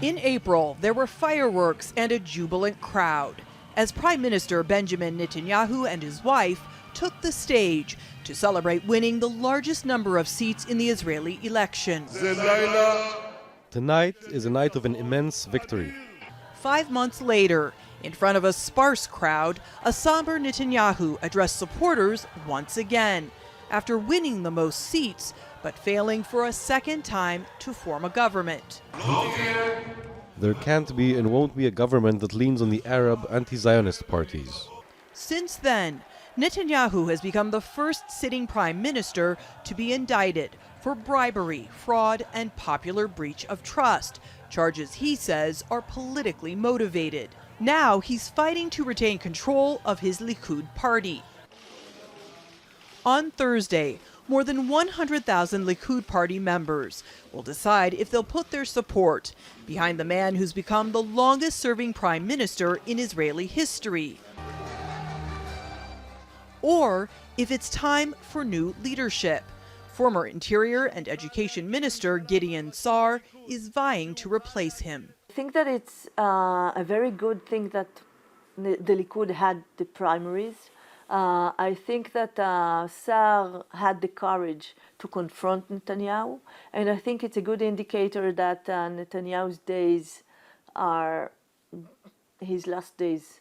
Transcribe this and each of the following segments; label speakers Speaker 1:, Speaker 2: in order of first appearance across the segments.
Speaker 1: In April, there were fireworks and a jubilant crowd as Prime Minister Benjamin Netanyahu and his wife took the stage to celebrate winning the largest number of seats in the Israeli election.
Speaker 2: Tonight is a night of an immense victory.
Speaker 1: 5 months later, in front of a sparse crowd, a somber Netanyahu addressed supporters once again after winning the most seats but failing for a second time to form a government.
Speaker 2: There can't be and won't be a government that leans on the Arab anti-Zionist parties.
Speaker 1: Since then, Netanyahu has become the first sitting prime minister to be indicted for bribery, fraud, and popular breach of trust, charges he says are politically motivated. Now he's fighting to retain control of his Likud party. On Thursday, more than 100,000 Likud party members will decide if they'll put their support behind the man who's become the longest-serving prime minister in Israeli history, or if it's time for new leadership. Former Interior and Education Minister Gideon Sa'ar is vying to replace him.
Speaker 3: I think that it's a very good thing that the Likud had the primaries. I think that Sa'ar had the courage to confront Netanyahu, and I think it's a good indicator that Netanyahu's days are his last days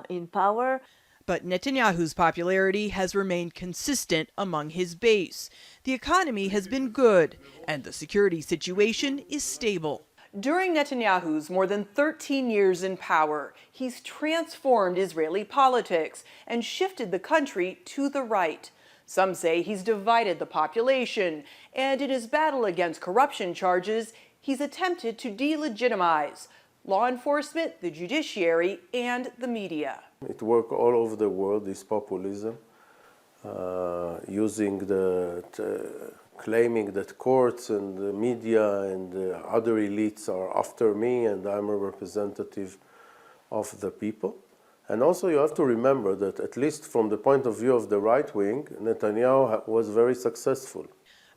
Speaker 3: in power.
Speaker 1: But Netanyahu's popularity has remained consistent among his base. The economy has been good, and the security situation is stable. During Netanyahu's more than 13 years in power, he's transformed Israeli politics and shifted the country to the right. Some say he's divided the population, and in his battle against corruption charges, he's attempted to de-legitimize law enforcement, the judiciary, and the media.
Speaker 4: It works all over the world, this populism, claiming that courts and the media and other elites are after me and I'm a representative of the people. And also you have to remember that at least from the point of view of the right wing, Netanyahu was very successful.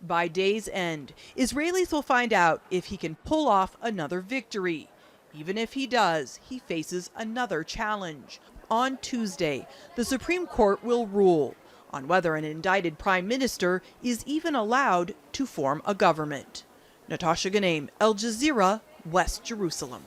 Speaker 1: By day's end, Israelis will find out if he can pull off another victory. Even if he does, he faces another challenge. On Tuesday, the Supreme Court will rule on whether an indicted prime minister is even allowed to form a government. Natasha, Ghoneim, Jazeera, West Jerusalem.